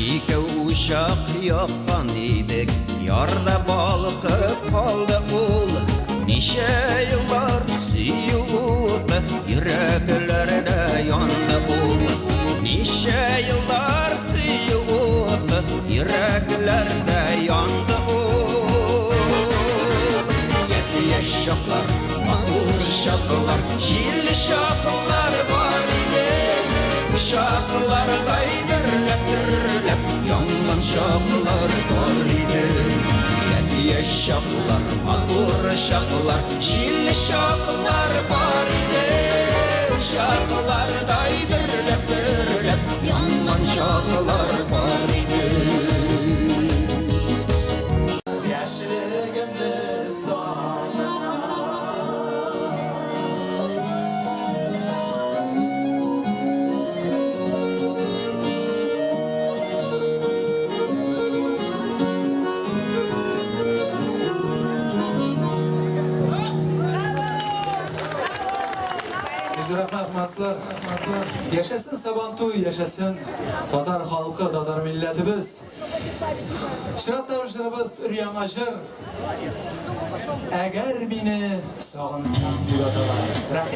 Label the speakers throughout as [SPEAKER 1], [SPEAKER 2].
[SPEAKER 1] İki uşak yapkan idik, yarda balkıp kaldı ol. Nice yıllar suyudu, yüreklerde yandı ol. Nice yıllar suyudu, yüreklerde yandı ol. Yetiye şaklar, mahur şaklar, şilli şaklar var idi. Şaklar kaydırlep dürlep, yandan şaklar var idi. Yetiye şaklar, mahur şaklar, şilli şaklar var idi. Şaklar kaydırlep dürlep, yandan şaklar var idi.
[SPEAKER 2] Rahmatlar, yaşasın Sabantuy, yaşasın Tatar halkı, Tatar milletimiz. Şıratlarımız Üryan Aşır. Eğer beni sağınsan duyadalar.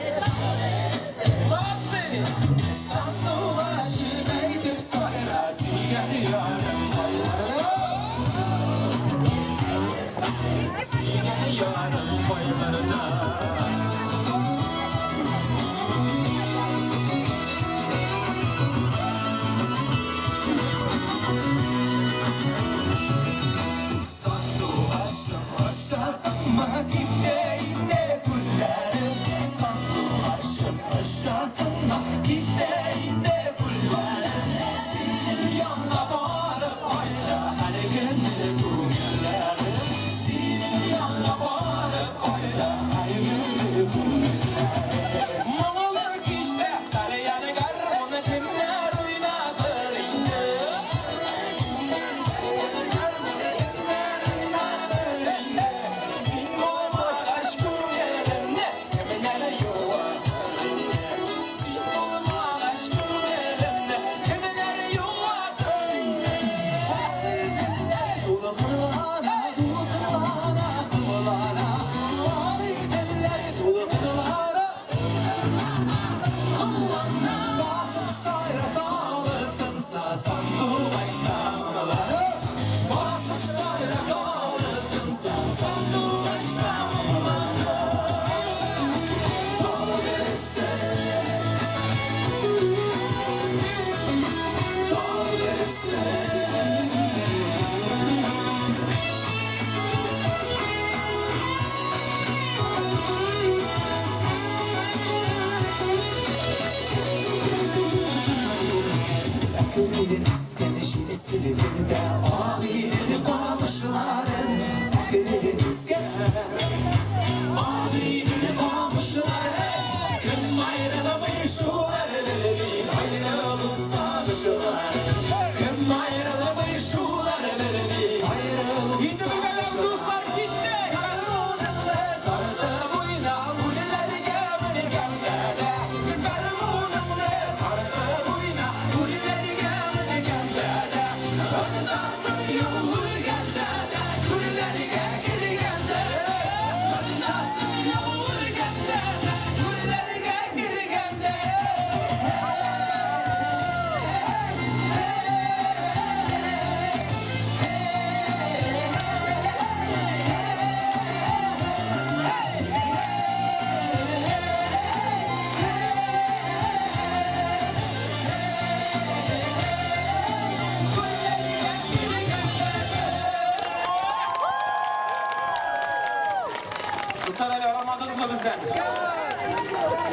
[SPEAKER 3] Dostlar Ali aramadınız mı bizden?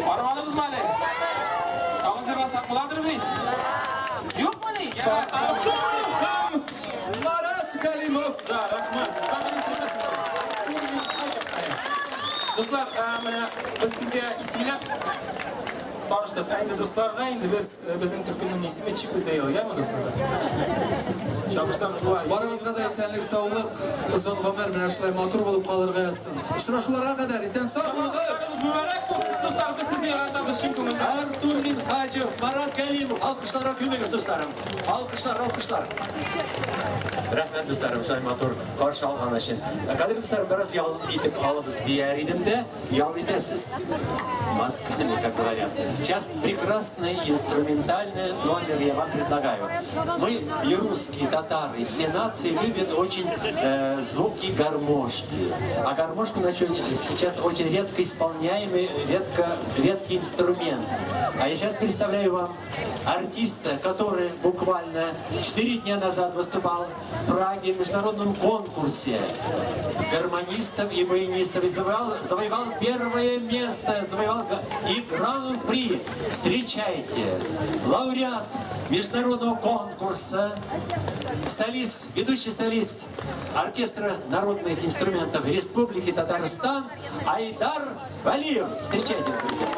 [SPEAKER 3] Aramadınız mı Ali? Ağzı basak bulandır mıyım? Yok mu ne? Ya Abdülham!
[SPEAKER 2] Marat Kalimov.
[SPEAKER 3] Rahmat. Dostlar, biz sizge isimlep tanıştık. Endi dostlarga endi bizning türkünün ismi çıktı değil, ya mı dostlar? Şapırsamız bu ay.
[SPEAKER 2] Barımızga da esenlik, sağlık, uzun ömür, menaşlay matur bulup kalırga yazsın. Şuraşulara kadar esen sağ olun.
[SPEAKER 3] Mübarek olsun dostlar, biz Stüdyoya qaytamiz chin ko'ngildan.
[SPEAKER 4] Артур Минхаджев, Марат Галимов. Alkışlar kömегіз dostlarım. Alkışlar, alkışlar. Рахмет достарым, шай матур каршы алган өчен. Кадерле достарым, biraz ял итеп алабыз дияр идем дә, ял итәсез. Москвами, как говорят. Сейчас прекрасный инструментальный номер я вам предлагаю. Мы, и русские, татары, и все нации любят очень звуки гармошки. А гармошка сейчас очень редко исполняемый, редкий инструмент. А я сейчас представляю вам артиста, который буквально 4 дня назад выступал в Праге в международном конкурсе гармонистов и баянистов и завоевал первое место, завоевал и гран-при. Встречайте, лауреат международного конкурса, ведущий солист оркестра народных инструментов Республики Татарстан Айдар Валиев. Встречайте, друзья.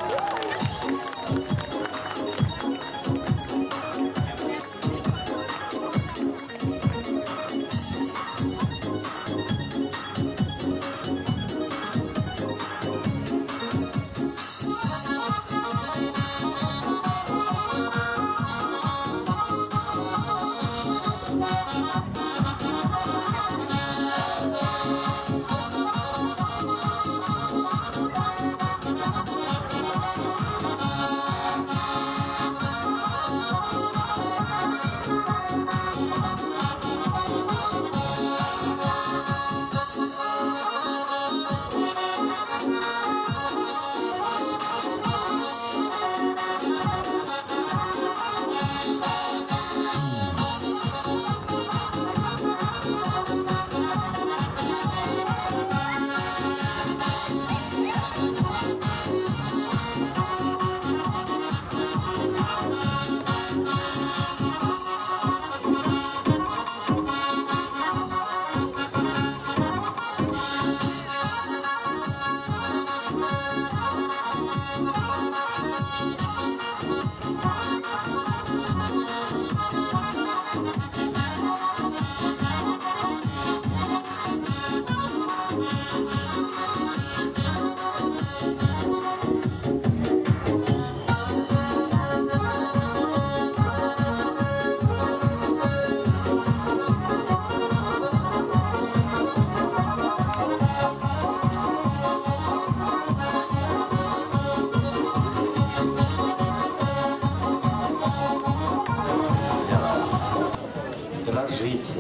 [SPEAKER 4] Дрожите,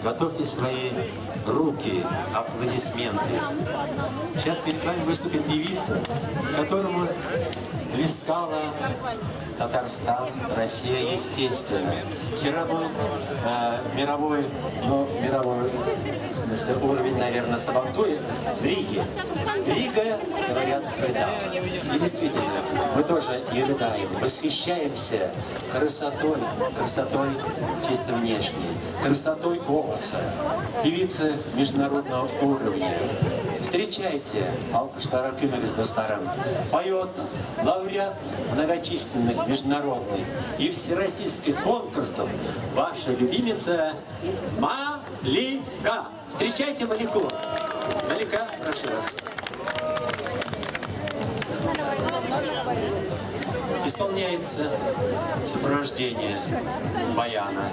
[SPEAKER 4] готовьте свои руки, аплодисменты. Сейчас перед вами выступит певица, которому плескала Татарстан, Россия, естественно. Вчера был мировой в смысле, уровень, наверное, сабантуя в Риге. Рига, говорят, рыдала. И действительно, мы тоже и рыдаем, восхищаемся красотой чисто внешней, красотой голоса, певицы международного уровня. Встречайте, Алкыштар Акимович Достаром, поет лауреат многочисленных международных и всероссийских конкурсов, ваша любимица Малика. Встречайте Малику. Малика, прошу вас. Исполняется сопровождение баяна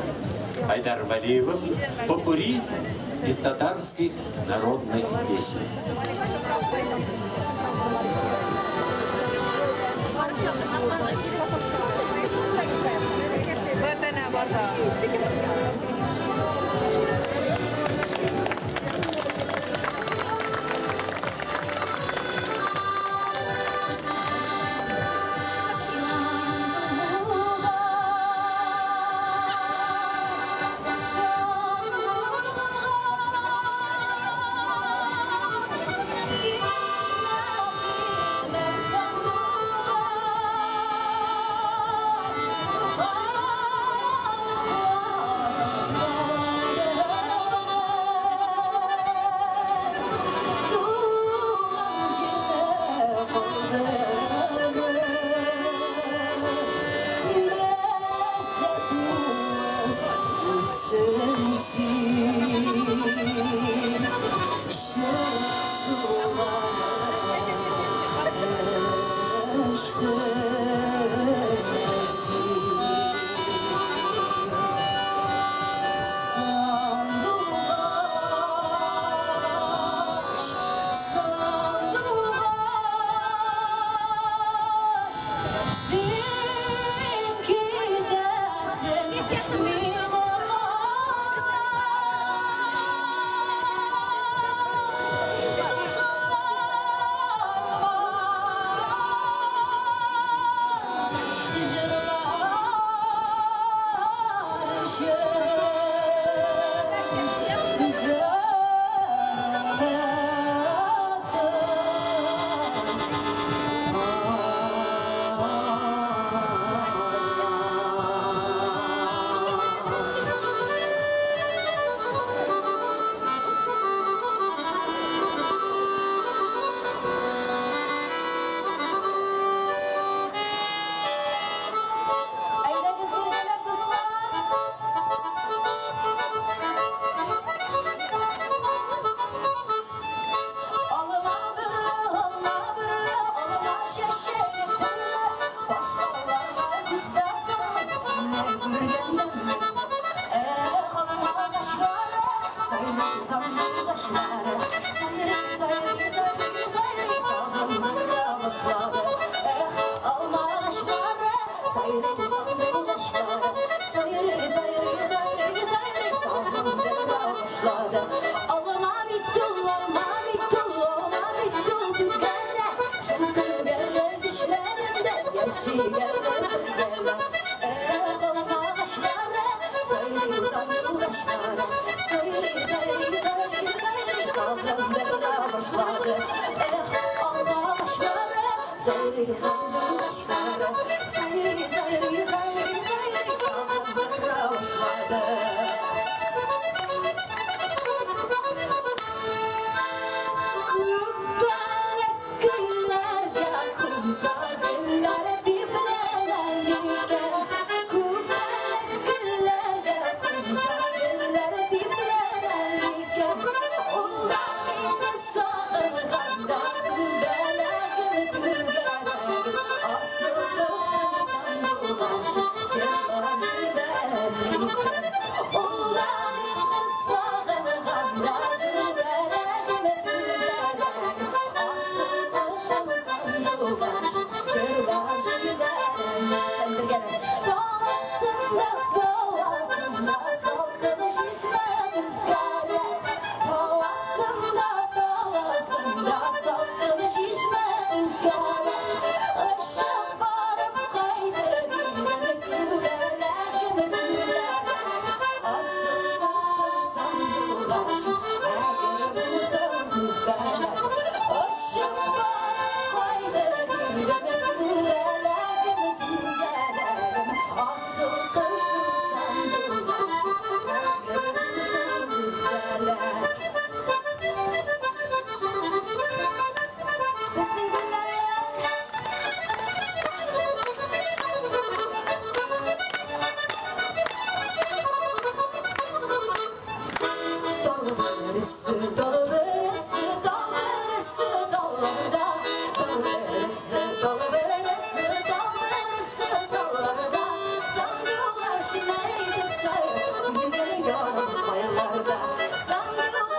[SPEAKER 4] Айдаром Валиевым попурри из татарских народных песен.
[SPEAKER 5] Aşkı başladı. Olma bittul, olma bittul, olma bittul tükenle. Şu tükenle dişlerinde yaşayanlar derler. Olma başladı, sayri sandı başladı. Sayri sağlamlara başladı. Olma başladı, sayri sandı başladı. Sayri sağlamlara başladı. Kubbalek güllerge kumsallar dibrelerliken. Kubbalek güllerge kumsallar dibrelerliken. Ulanını sağırganda kubbalek güllerge. Asıl kışın sen bulaşın çırlar dibrelerliken. Ulanını sağırganda Sandılar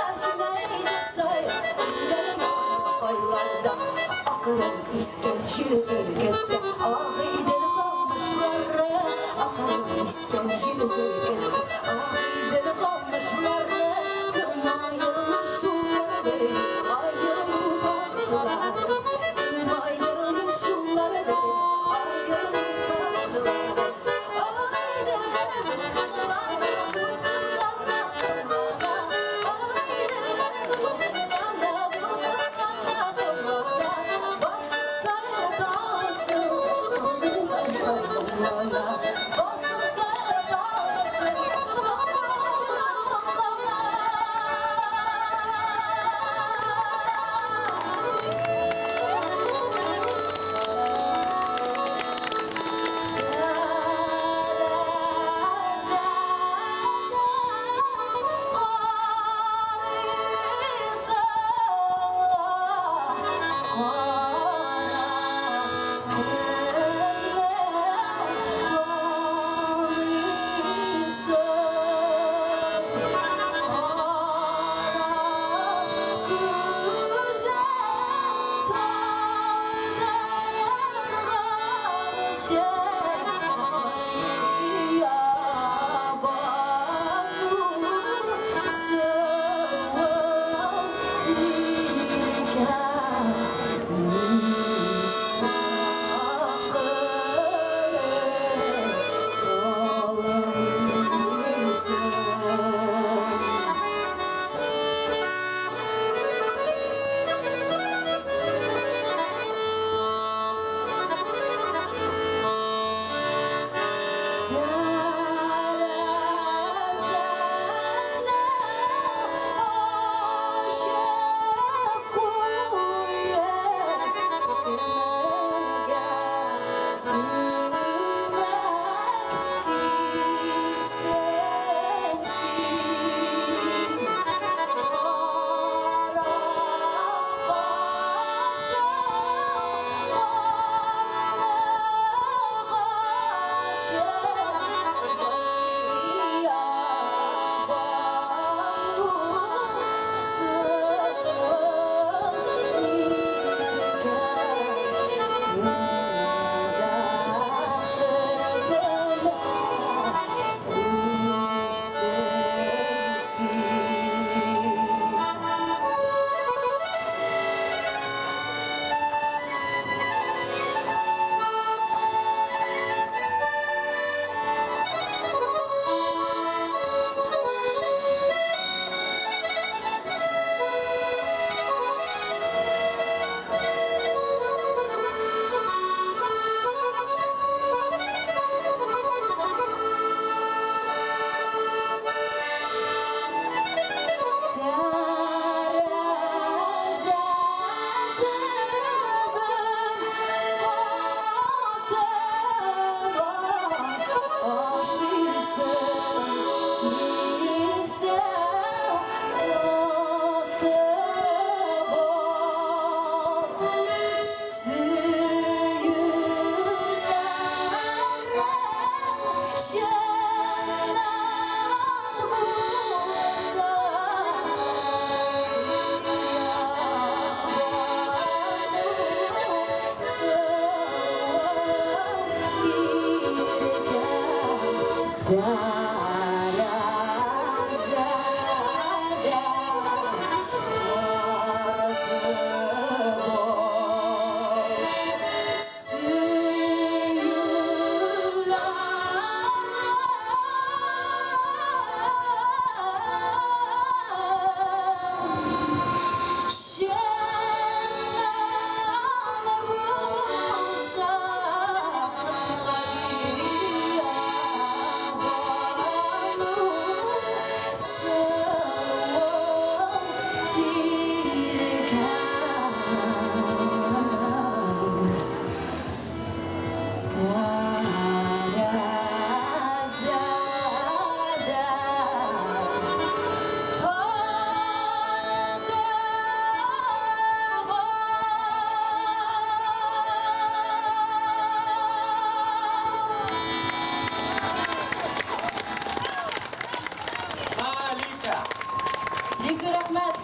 [SPEAKER 5] Bek zo'r rahmat.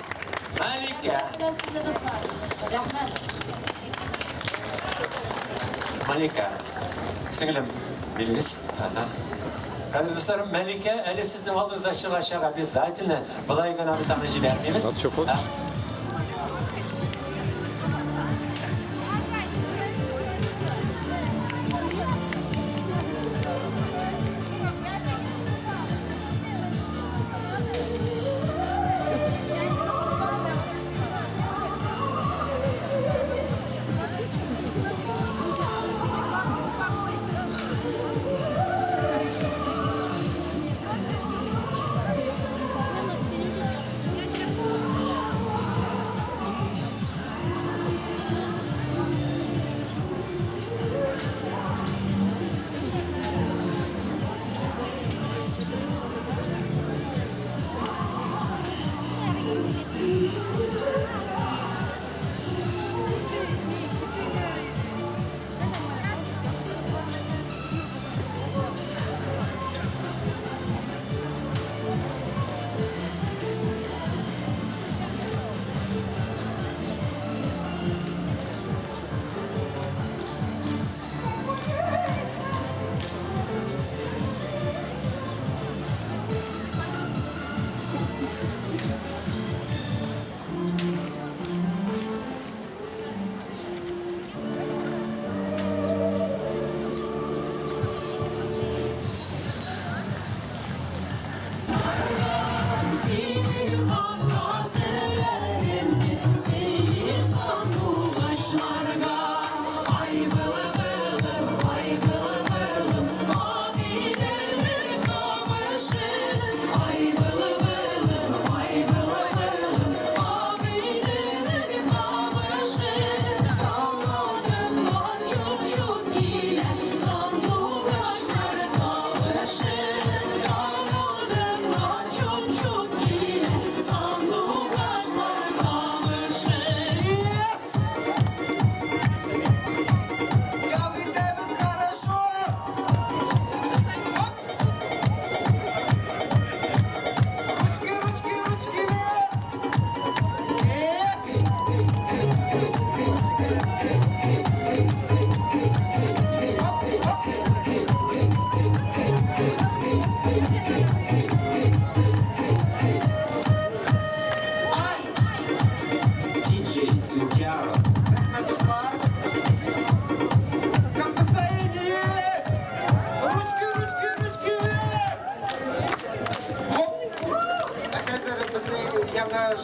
[SPEAKER 4] Malika.
[SPEAKER 5] Bilan sizni do'stlar. Rahmat.
[SPEAKER 4] Malika. Singlim, biliriz. Kadir dostlarım, Melike, eli sizin aldığınız aşağı biz zaten bulaygan abi sana vermemiz.
[SPEAKER 6] At şu foto.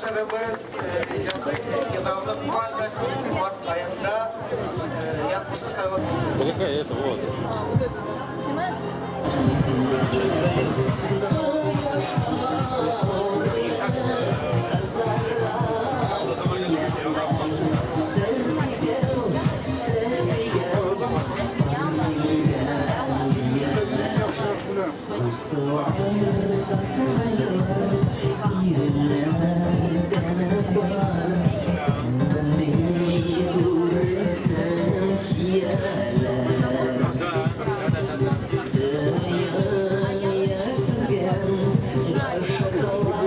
[SPEAKER 7] Şarabız yazdık, недавно буквально Mart ayında yazmışız sayılır.
[SPEAKER 6] Какая это, вот.
[SPEAKER 5] Знаю.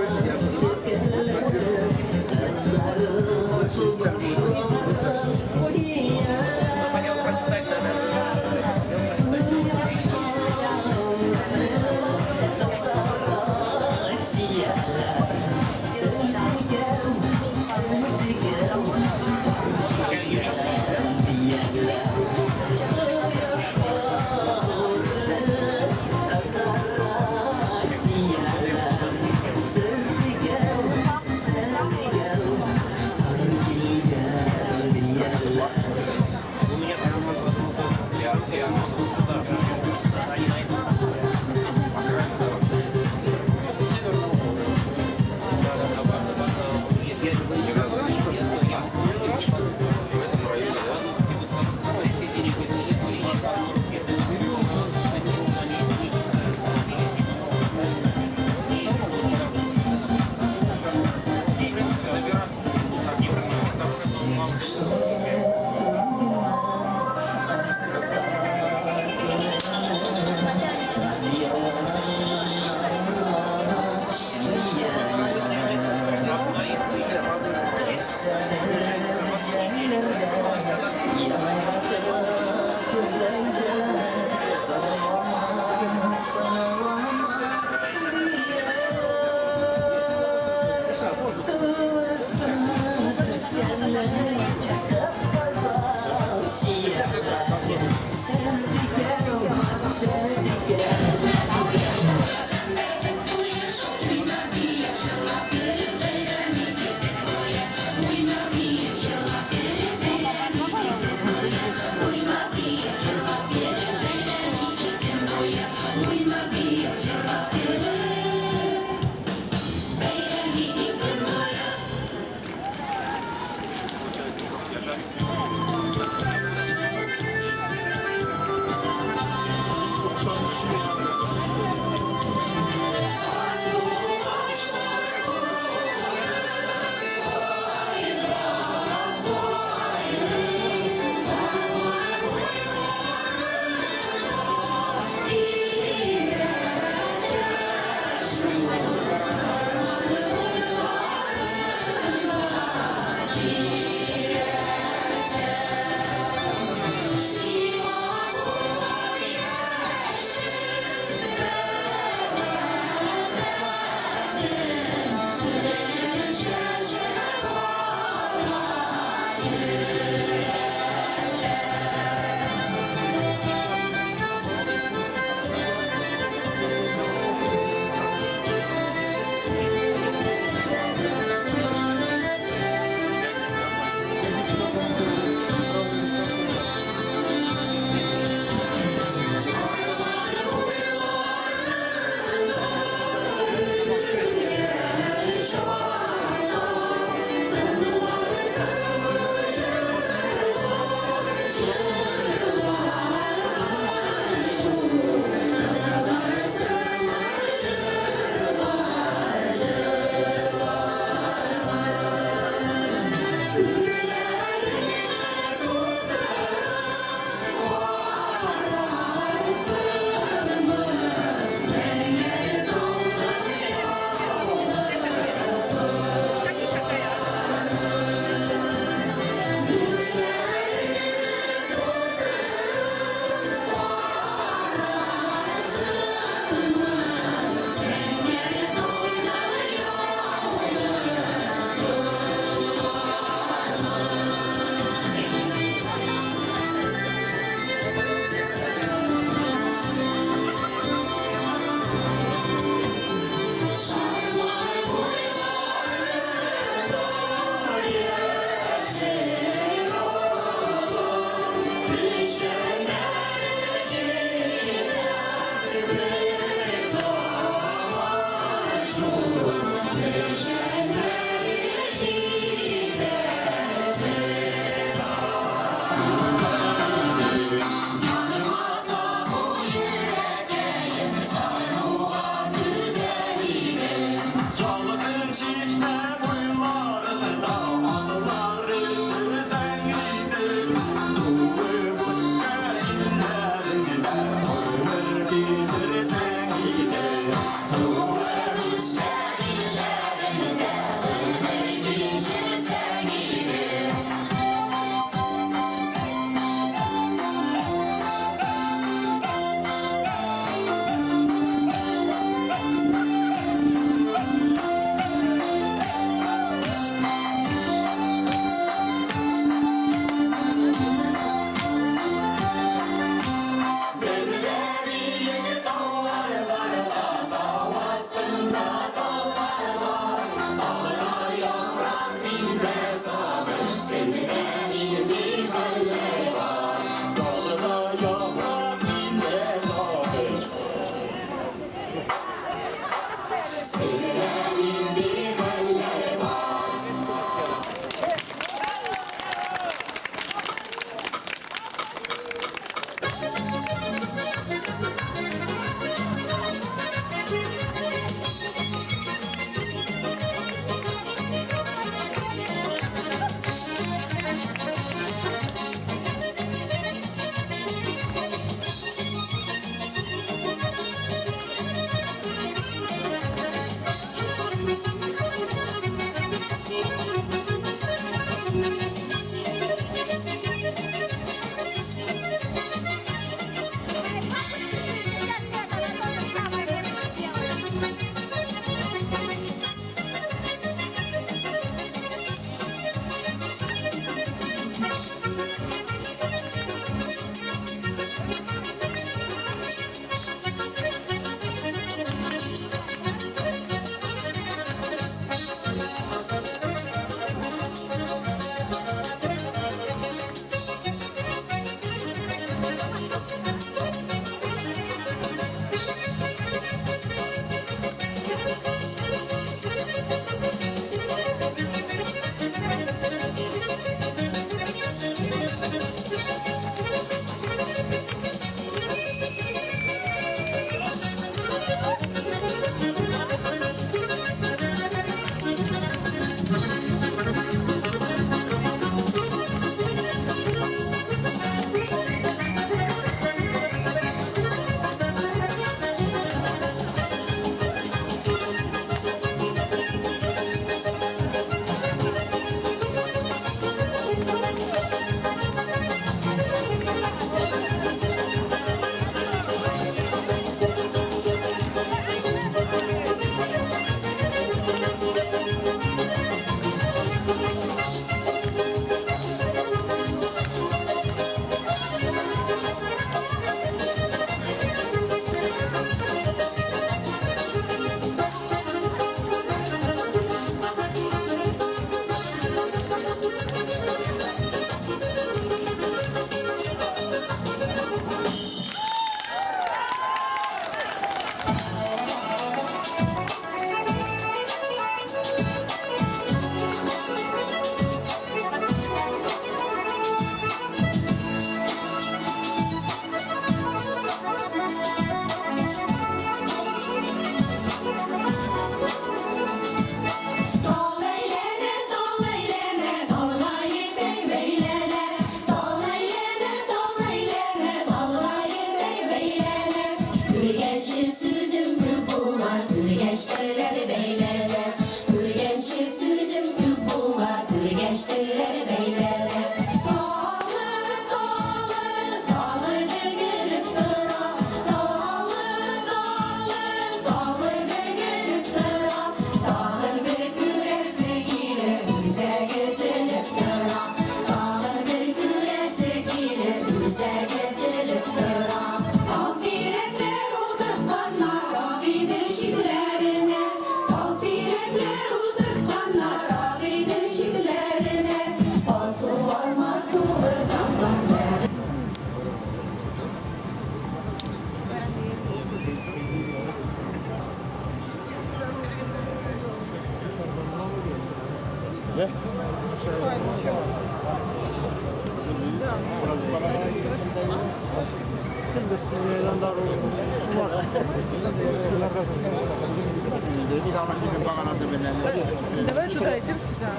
[SPEAKER 6] Давай туда идем сюда.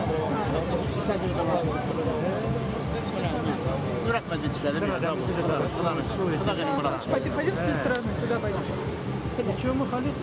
[SPEAKER 6] Пойдем, пойдем с той стороны, туда пойдем. Чего мы ходим?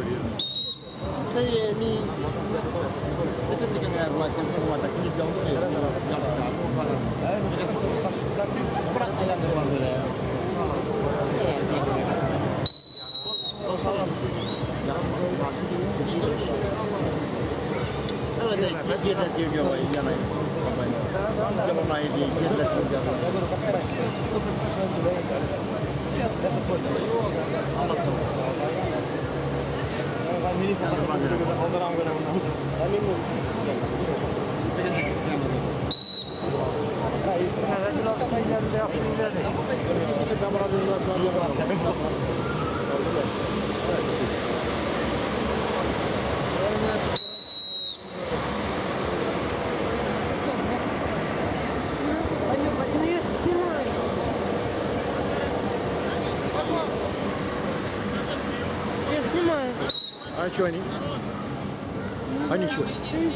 [SPEAKER 6] Я снимаю.
[SPEAKER 8] А что они? А ничего.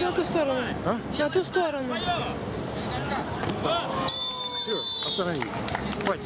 [SPEAKER 6] На ту сторону.
[SPEAKER 8] А?
[SPEAKER 6] На ту сторону.
[SPEAKER 8] Все, останови. Хватит.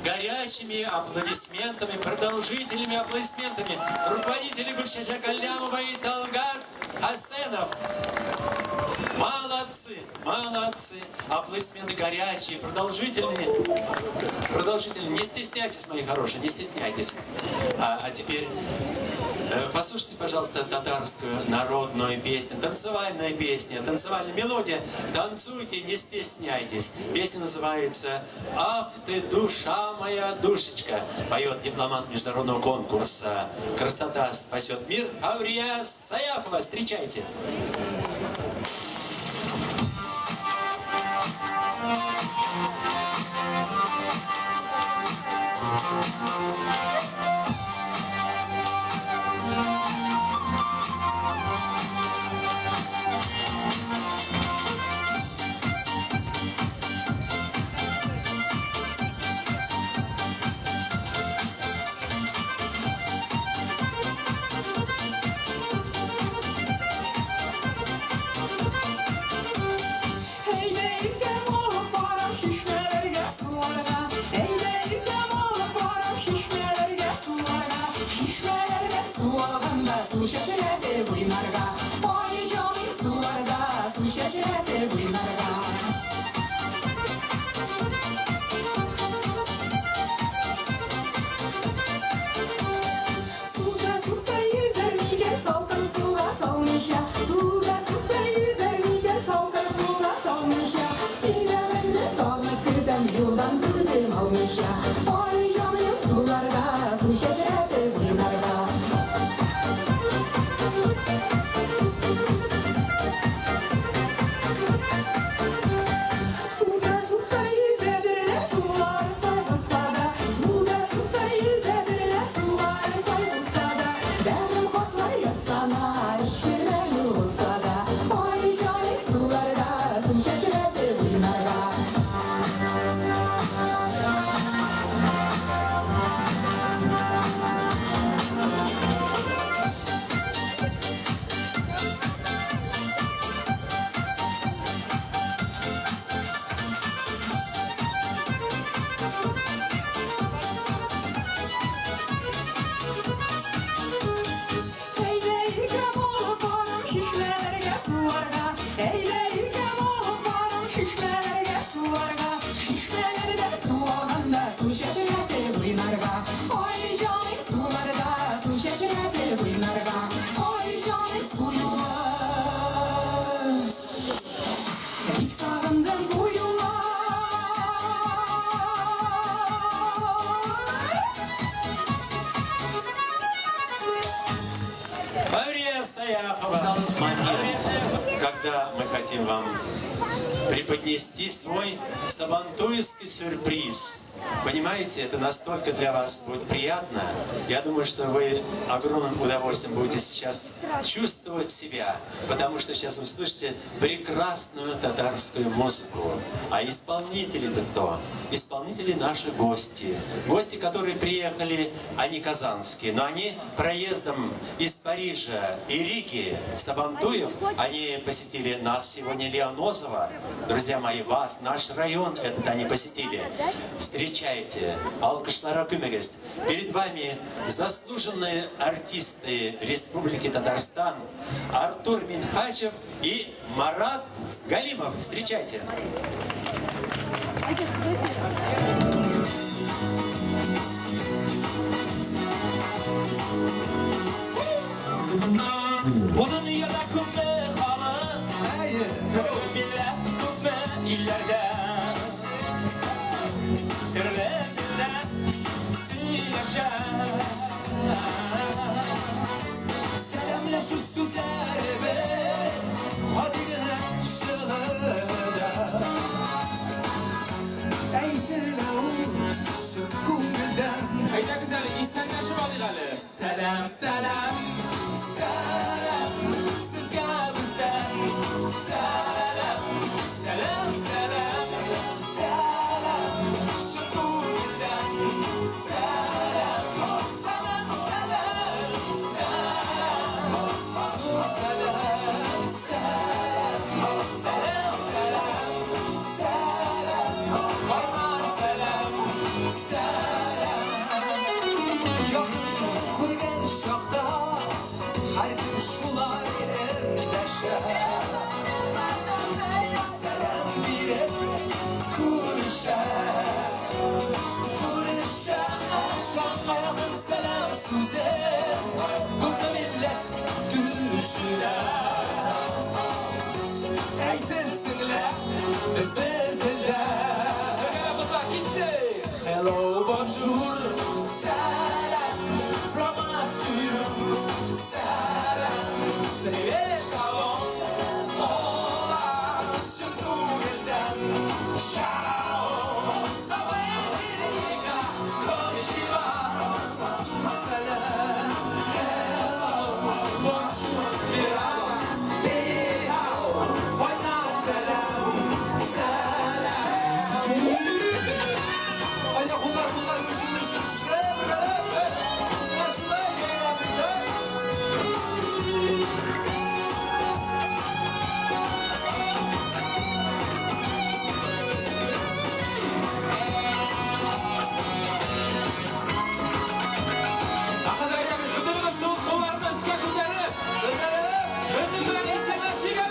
[SPEAKER 4] Горячими аплодисментами, продолжительными аплодисментами руководители Гульчача Калямова и Талгат Асенов. Молодцы, молодцы. Аплодисменты горячие, продолжительные. Продолжительные. Не стесняйтесь, мои хорошие, не стесняйтесь. А теперь Послушайте, пожалуйста, татарскую народную песню, танцевальная песня, танцевальная мелодия. Танцуйте, не стесняйтесь. Песня называется «Ах ты, душа моя, душечка», поет дипломант международного конкурса «Красота спасет мир» Фаврия Саяхова. Встречайте. Когда мы хотим вам преподнести свой сабантуевский сюрприз. Понимаете, это настолько для вас будет приятно. Я думаю, что вы огромным удовольствием будете сейчас чувствовать себя, потому что сейчас вы слышите прекрасную татарскую музыку. А исполнители-то кто? Исполнители наши гости. Гости, которые приехали, они казанские, но они проездом из Парижа и Риги, Сабантуев, они посетили нас сегодня, Лианозово. Друзья мои, вас, наш район этот они посетили. Встречайте, алкышлара күмегез. Перед вами заслуженные артисты Республики Татарстан Артур Минхачев и Марат Галимов. Встречайте.
[SPEAKER 3] Bu dünyada kümme halı, türlü millet kümme illerde. Türlü dilden sileşer. Selamlaş üstüzlerime, hadi gene şıhıda. Eytilavun şu kumbilden. Hayda güzel, İhsanlaşım alınalı. Selam, selam. Selam, sizga bizden. Selam, selam, selam. Selam, şu kumbilden. Selam, selam, selam. Selam, mazur selam. Selam, selam, selam. Selam, varman selam. Selam. Yoktur kurgan şokta.
[SPEAKER 1] bonjour, salam from us to you, salam, shalom, hola, şükürden, shalom, savenica, konnichiwa, salam, hello, bonjour, ni hao, why not salam, salam. Haydi kullar üşün. Şuraya gel.
[SPEAKER 3] Akazaylarımız bütünümüz soğuk soğularını üstüne gönderip özünüz bilen esenleşiyle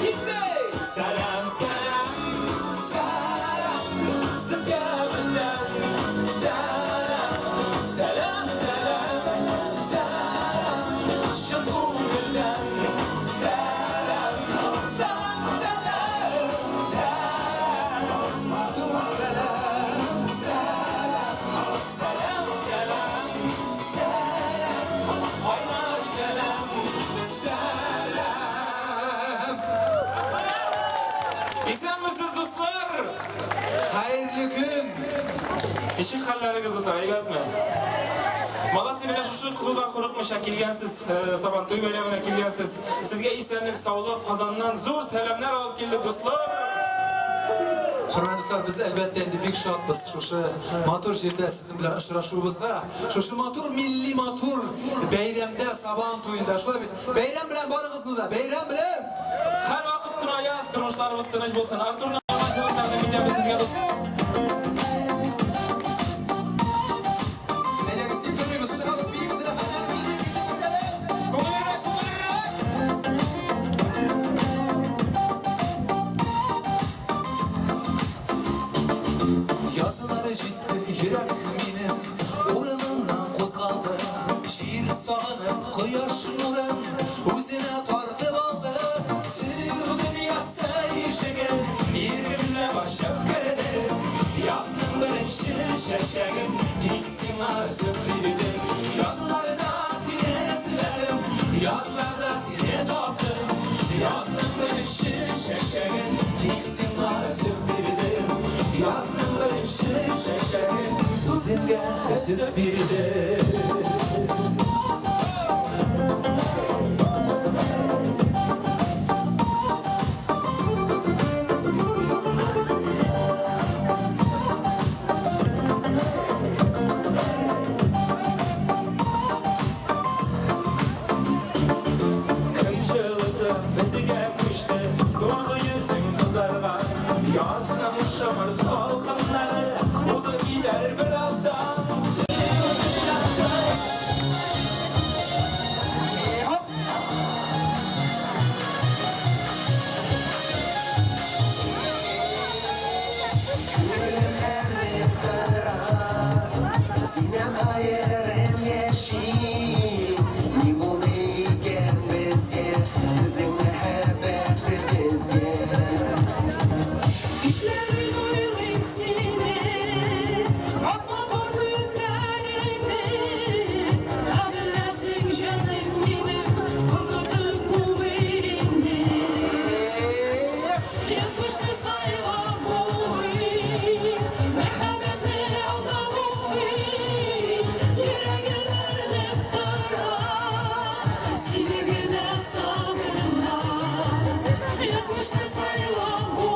[SPEAKER 3] kimse
[SPEAKER 1] Salam, sizge bizden. Salam, şın ko'ngildan. Salam, Haymat salam,
[SPEAKER 3] esenmisiniz dostlar?
[SPEAKER 2] Hayırlı gün.
[SPEAKER 3] İşin hallarınız dostlar, eyletme. Malatya bilen şu kızıldan korkmuşa kelgensiz, saban toy bölümüne kelgensiz. Sizge esenlik, sağlık, kazandan zor selamlar alıp geldik dostlar.
[SPEAKER 2] Hürmetli dostlar, biz elbette endi bek şadbız. Şuşu matur жерде sizin bilen uchrashuvimizda, şuşu matur milli matur bayramda saban to'yinda, şular bayram bilan borig'izni da, bayram bilan.
[SPEAKER 3] Her vakit kınayaz, turmuşlarımız tınış bolsun. Artur'un amaçlarından bitemiz sizge dostlar.
[SPEAKER 2] Ayağınız deyip durmayımız, çıkamiz beyimizin efendim, beyimizin
[SPEAKER 3] Ko'ngilliroq, ko'ngilliroq.
[SPEAKER 1] Yazıları ciddi yürek benim Uğrunundan qo'zg'aldi Şiir sog'inib quyosh nurin O'zini tortib oldi Sevgi dunyosida yashagan Yigirma boshlab kirdi Yozning birinchi shashagin Teksingni o'zib yurdim Yozlarda seni izladim Yozlarda seni topdim Yozning birinchi shashagin Teksingni o'zib yurdim Yozning birinchi shashagin O'zingga o'zib yurdim Kınçılısı biziga ko'chdi Nurli yuzing qizargan Yozning shamir salqinlari O'zi kelar birozdan Sinen ayırın yeşil Ne buldu iken bizge Bizden muhabbetimizge
[SPEAKER 5] İşlerin uyulayım seni Atma bordu yüzlerimi Adırlasın canım benim Unuttum bu beni Yazmıştı sayılan bu Merhametli Allah bu Yüreğine hep dara Siligine sağına Yazmıştı sayılan bu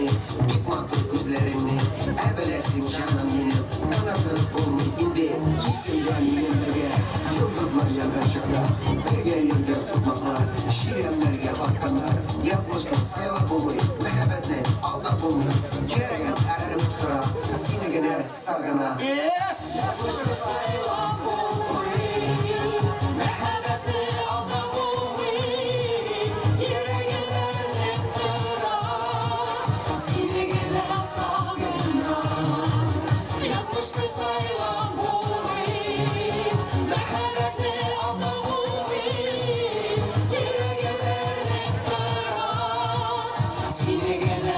[SPEAKER 1] gözlerini, bir matır gözlerini. Evvelesin canım benim, anadın bunu indi. İsim yanımda, yıldızlar yanar şaka. Birge yerde sıkmaklar, şiirlerge bakkanlar. Yazmışlar sayla bunu, mehabetle alda bunu. Kereyem erenim kıra, sinegene sargana. Yazmışlar sayla bunu, mehabetle alda bunu. Yüreğler hep kıra, sinegene sargana. Yazmışlar sayla bunu, mehabetle alda bunu. Yüreğler hep kıra, sinegene sargana. Sinegene sargana, sargana, sargana. Sinegene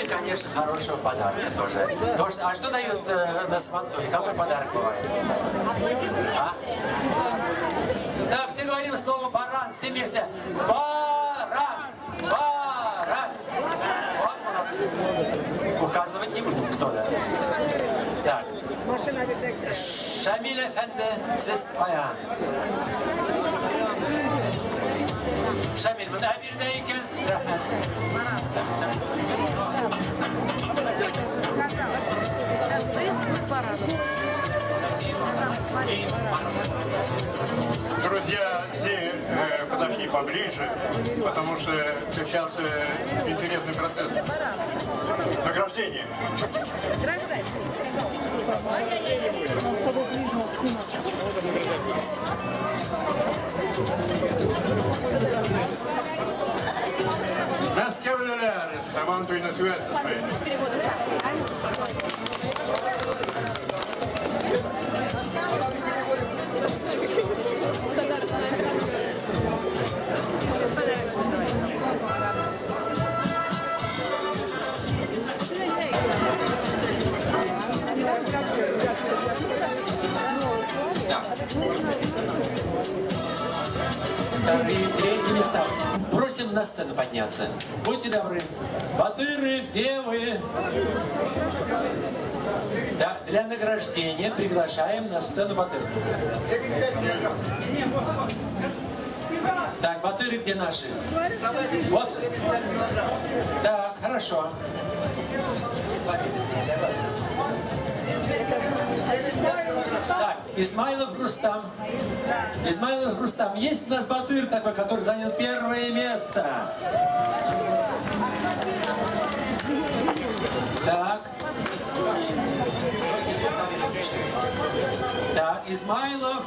[SPEAKER 4] Конечно, хорошего подарка тоже. А что дают на Сабантуе? Какой подарок бывает? А? Да, все говорим слово баран, все вместе. Баран! Баран! Вот молодцы. Указывать не будем, кто да. Так. Şamil Efendi, siz ayağa. Şamil, bu da birdeyken.
[SPEAKER 9] Друзья, все подошли поближе, потому что сейчас интересный процесс. Награждение. связь со своей.
[SPEAKER 4] Вторые, третьи места. Просим на сцену подняться. Будьте добры. Батыры, где вы? Да, для награждения приглашаем на сцену батыр. Так, батыры где наши? Вот. Так, хорошо. Так, Исмайлов Рустам. Исмайлов Рустам. Есть у нас батыр такой, который занял первое место? Так. Так, Измайлов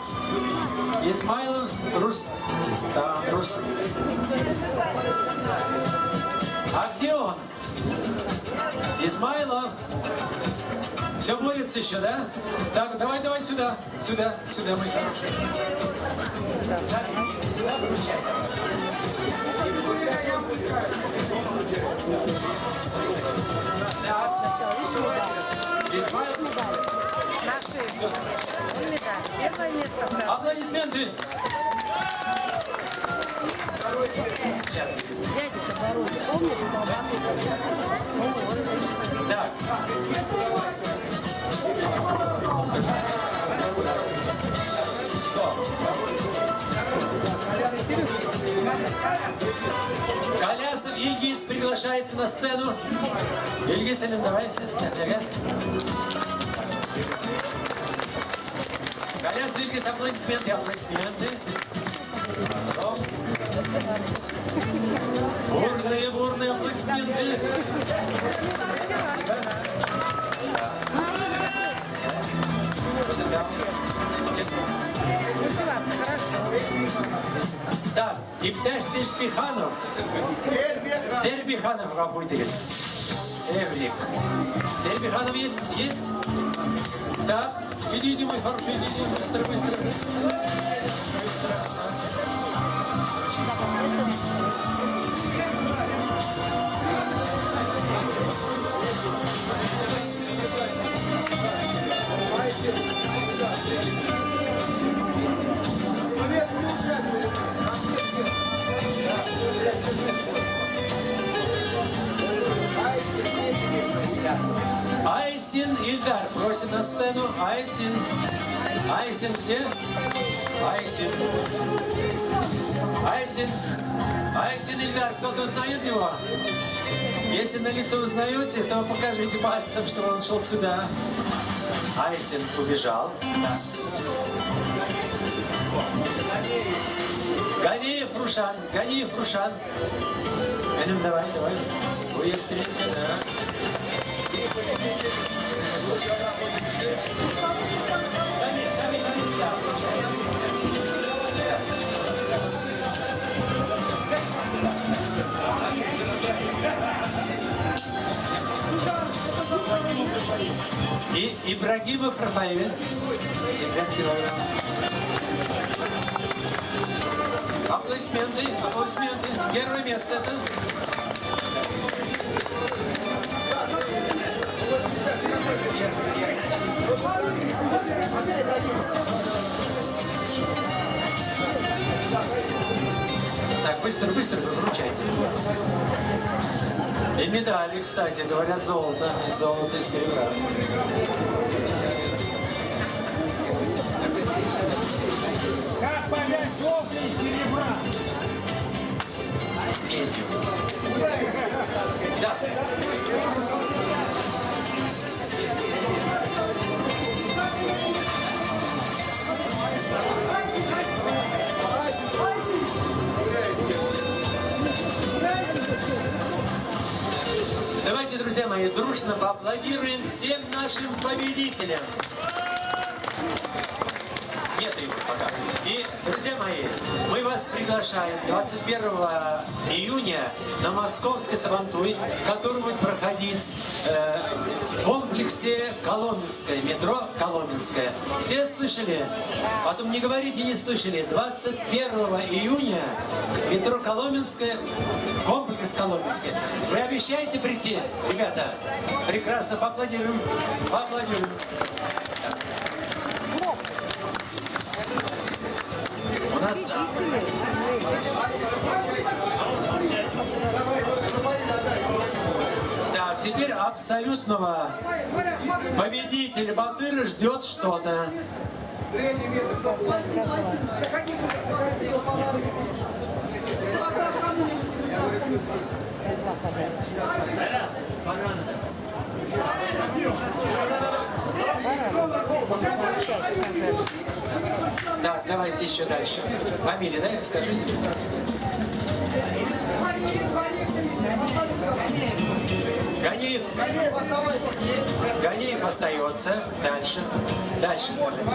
[SPEAKER 4] Рустам. А где он? Измайлов. Все борется еще, да? Так, давай сюда. Сюда, мой хороший. Сюда вручай. Аплодисменты. Так. Колясов Ильгиз приглашается на сцену. Ильгиз, Алин, давай. Колясов Ильгиз, аплодисменты. Бурные аплодисменты. Так, Иптеш Тишпиханов. Дербиханов какой-то есть. Эврик. Дербиханов есть? Есть? Да. Иди, мой хороший, иди, быстро. Айсин Ильдар просит на сцену. Айсин где? Айсин Ильдар, кто-то узнает его? Если на лицо узнаете, то покажите пальцем, что он шел сюда. Айсин убежал. Да. Ганиев Рушан. Ганим, давай. Ой, стрелька, да. И Ибрагимов Рафаэль. Аплодисменты. Первое место это. Так, быстро, вручайте. И медали, кстати, говорят, золото и серебра.
[SPEAKER 9] Как понять золото и серебра?
[SPEAKER 4] Медью. Да. Давайте, друзья мои, дружно поаплодируем всем нашим победителям. Нет его пока. И, друзья мои, мы вас приглашаем 21 июня на Московский Сабантуй, который будет проходить в комплексе Коломенское, метро Коломенское. Все слышали? Потом не говорите, не слышали. 21 июня метро Коломенское, комплекс Коломенское. Вы обещаете прийти, ребята? Прекрасно, поаплодируем. Поаплодируем. У нас... Так, теперь абсолютного победителя Батыра ждет что-то. Так, давайте еще дальше. Фамилия, да, скажите? Ганиев. Ганиев остается. Дальше. Дальше смотрим.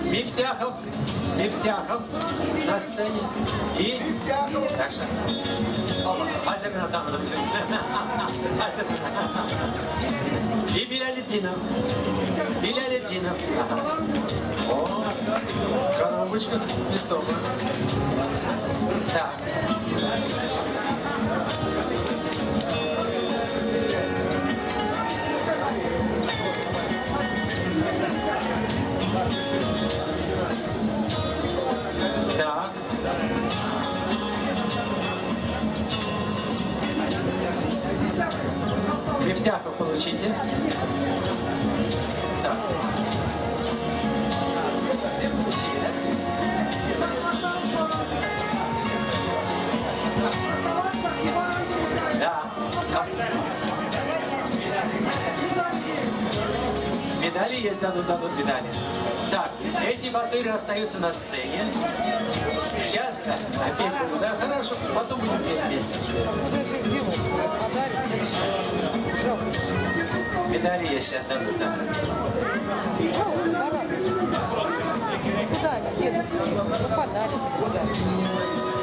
[SPEAKER 4] Мифтяхов. Мифтяхов на сцене. И дальше. Азербайджан там. И Белялетдинов. Белялетдинов. О, коробочка листовая. Так. Так. Мифтяхов получите. Так. Все получили, да? Да. Медали есть, дадут медали. Так, эти батыры остаются на сцене. Сейчас опять будут, да? Хорошо, потом будем петь вместе все. Медали есть, сейчас дадут, да.
[SPEAKER 6] Куда они едут? Ну, подарят куда.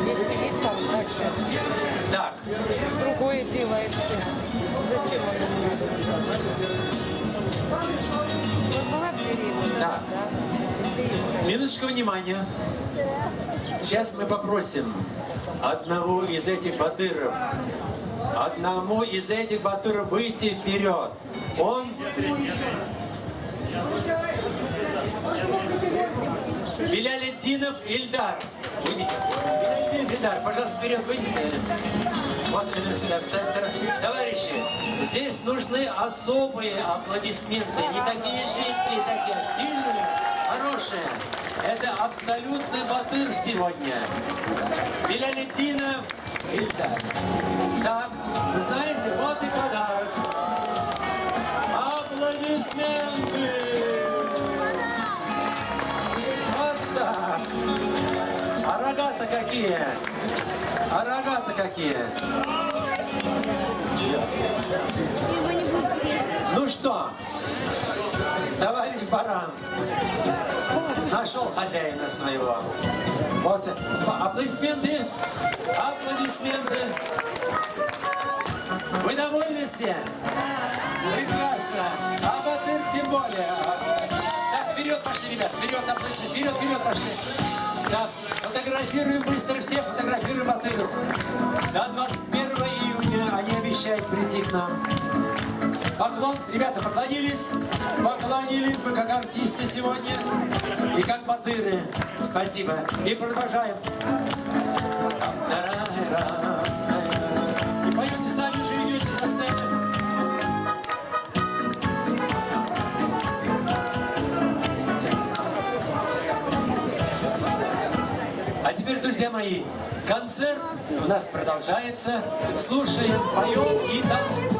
[SPEAKER 6] Если есть там дальше.
[SPEAKER 4] Так.
[SPEAKER 6] Другое дело это. Зачем оно надо?
[SPEAKER 4] Да. Минуточку внимания. Сейчас мы попросим одного из этих батыров, выйти вперед. Он... Белялетдинов Ильдар. Выйдите. Белялетдинов Ильдар, пожалуйста, вперед выйдите. Вот это сюда, в центр. Товарищи, здесь нужны особые аплодисменты. Не такие жидкие, такие сильные, хорошие. Это абсолютный батыр сегодня. Белялетдинов Ильдар. Так, вы знаете, вот и подарок. Аплодисменты! Вот так. А рога-то какие? А рога-то какие? Ну что, товарищ Баран нашел хозяина своего. Вот, аплодисменты, аплодисменты. Вы довольны все? Прекрасно. А батыр тем более. Так, вперед пошли, ребят, вперед, аплодисменты, вперед пошли. Так, фотографируем быстро все, фотографируем батыров. До 21 июня они обещают прийти к нам. Поклон, ребята, поклонились? Поклонились мы как артисты сегодня и как батыры. Спасибо. И продолжаем. И поете с нами, уже идете со сцены. А теперь, друзья мои, концерт у нас продолжается. Слушаем, поем и танцуем.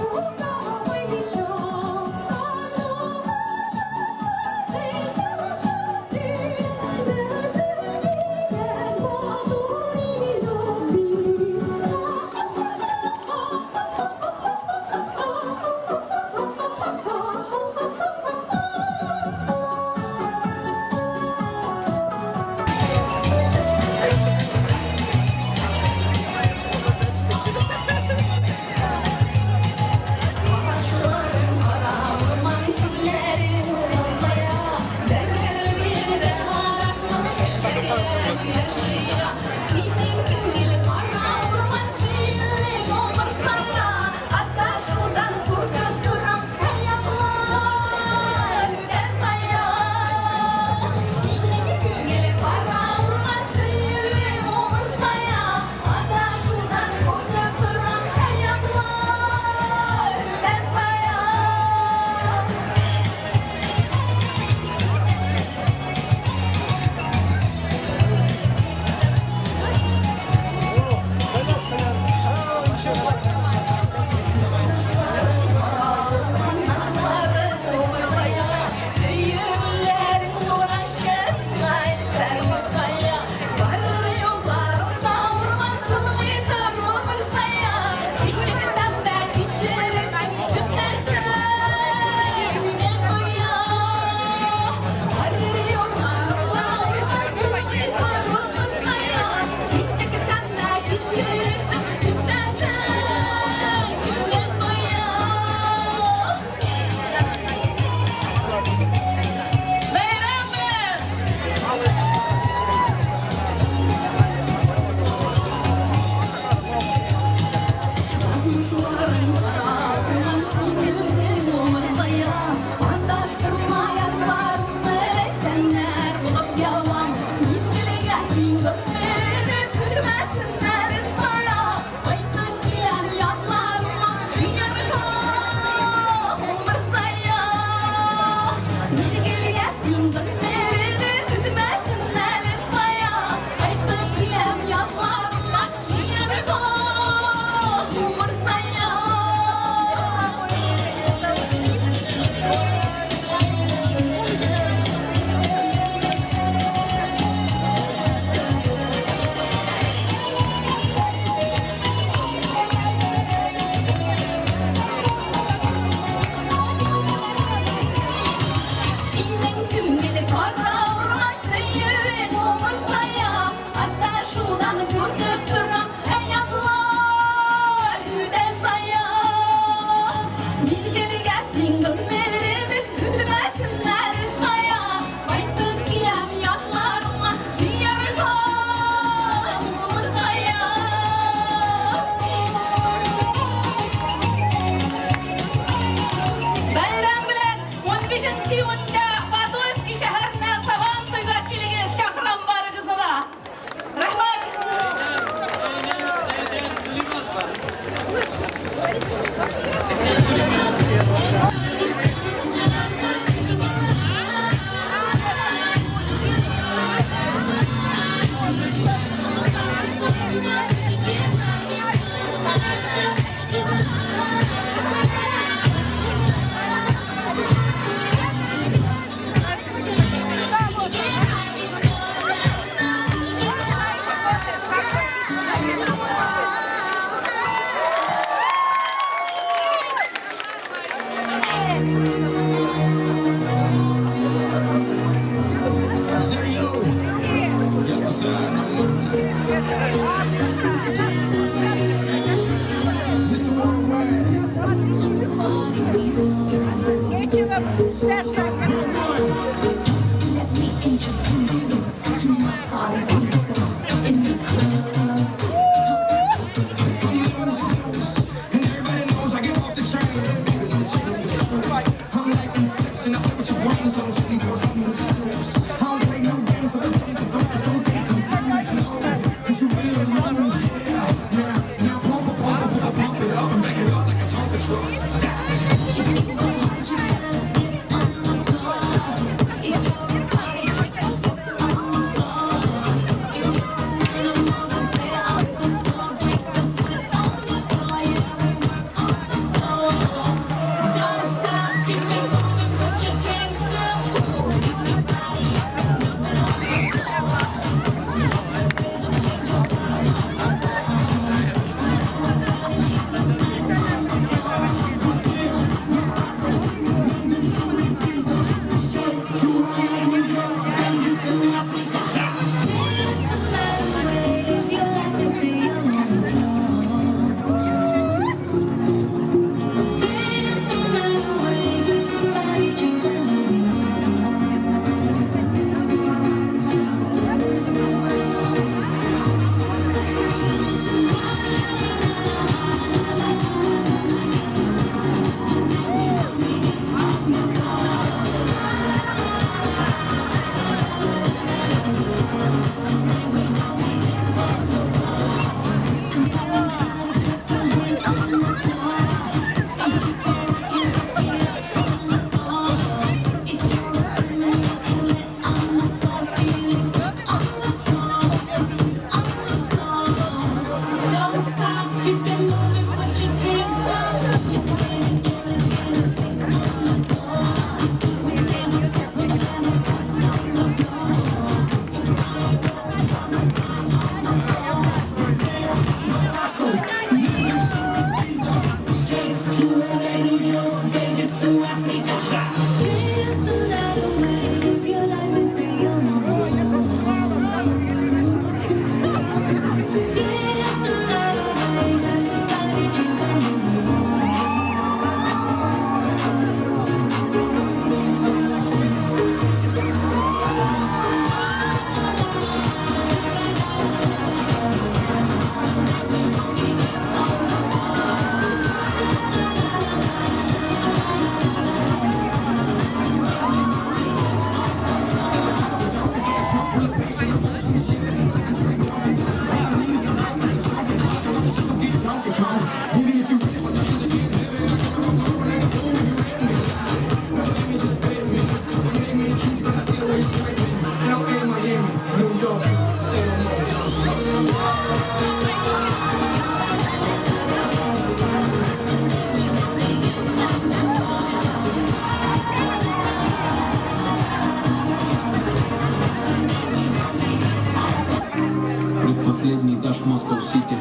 [SPEAKER 10] Предпоследний этаж Москва-Сити,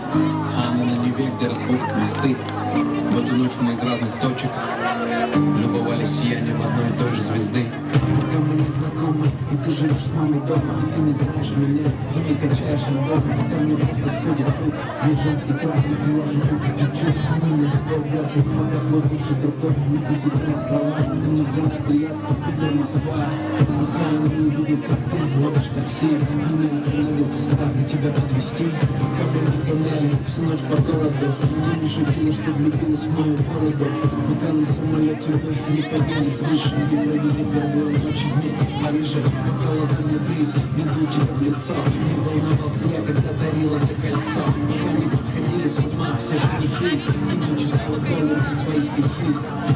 [SPEAKER 10] а она на Неве, где разводят мосты. В эту ночь мы из разных точек любовались сиянием одной и той же звезды. Пока мы не знакомы, и ты живешь с мамой дома, ты не знаешь меня и не качаешь альбом. Пока мне просто сходит хуй, весь женский трафик, и я живу как девчонка, мы не заползаты. Пока хлопнувшись друг друга, не посидим на столах, ты не взяла билет, Питер, Москва. Пока я не увидел, как ты водишь такси, а мне остановился сразу тебя подвезти. Пока мы не гоняли всю ночь по городу, ты не шутила, что влюбилась в мою бороду. Пока на самолете вновь не поднялись выше, не провели первую ночь вместе в Париже. Пока лазурный бриз не дул тебе в лицо, не волновался я, когда дарила это кольцо. Пока не сходили с ума все женихи, ты не читала стихи.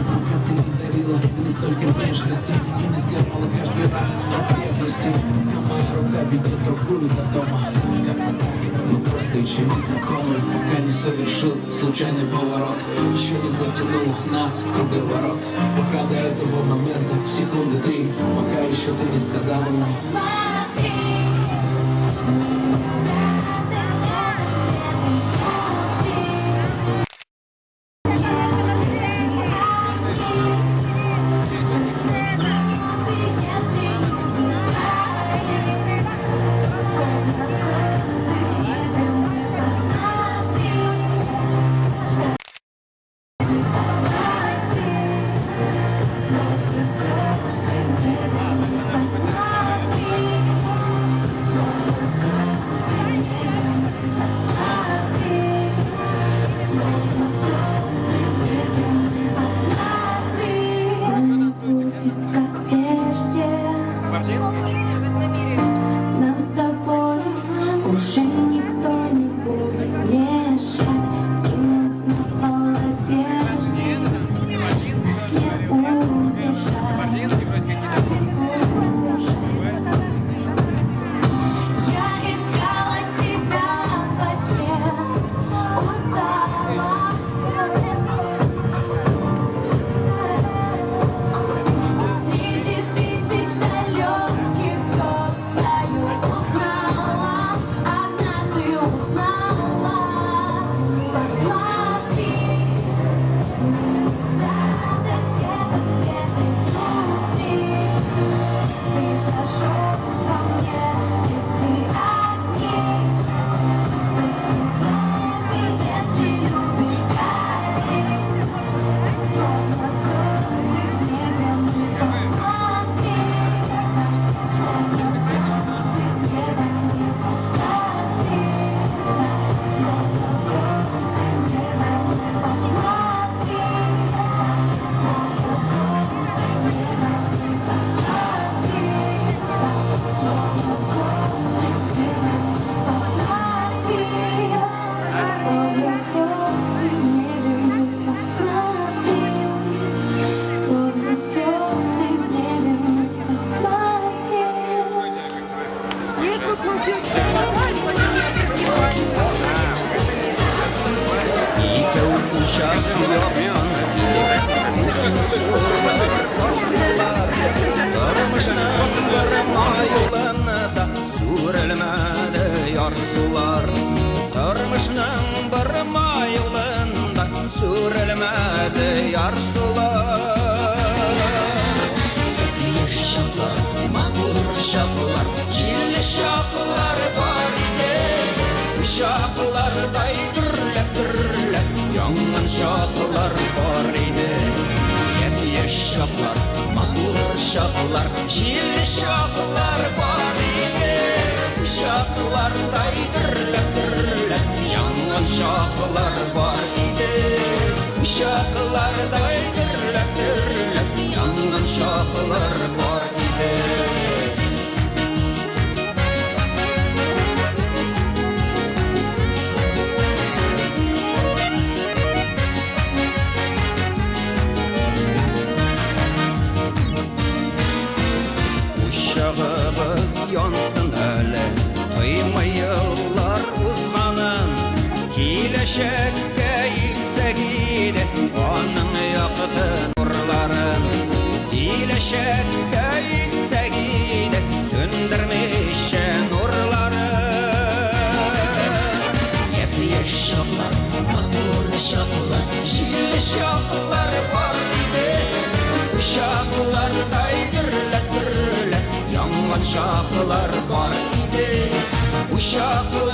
[SPEAKER 10] Пока ты не дарила мне столько нежности и не сгорала каждый раз от ревности. Пока моя рука ведет другую до дома. Как-то так, мы просто еще не знакомы. Пока не совершил случайный поворот, еще не затянул нас в круговорот. Пока до этого момента секунды 3, пока еще ты не сказала мне.
[SPEAKER 5] Нам с тобой уже никто не будет мешать, скинув на пол одежды, нас не удержать. Я искала тебя во тьме, устала. Среди тысяч далеких звезд твою узнала, однажды узнала. Посмотри, не спрятать где-то цвет изнутри. Ты зажег во мне эти огни, вспыхнув вновь, и если любишь, гори. Словно звезды в небе мы посмотри, словно звезды в небе мы посмотри, словно звезды в небе мы посмотри, словно звезды в небе мы посмотри, словно звезды в небе мы посмотри, словно звезды в небе мы посмотри, словно звезды в небе мы посмотри.
[SPEAKER 1] Тормышның бір майылында сүрелмәде яр сулар. Еш шаклар, матур шаклар, җилле шаклар бар иде. Шаклардай дөрләп, яңган шаклар бар иде. Еш шаклар, матур шаклар, җилле шаклар бар иде. Шаклардай дөрләп, яңган шаклар бар иде. Шаклардай дөрләп, яңган шаклар бар иде. Uşağımız yansın әлі, тоймай yıllar uzğanın. Келешекке итсек иде, оның яқты нурларын. Келешекке итсек иде, сөндірмейші нурларын. Еш шаклар, матур шаклар, җилле шаклар бар иде. Шаклардай дөрләп, яңган шаклар бар иде. Шаклар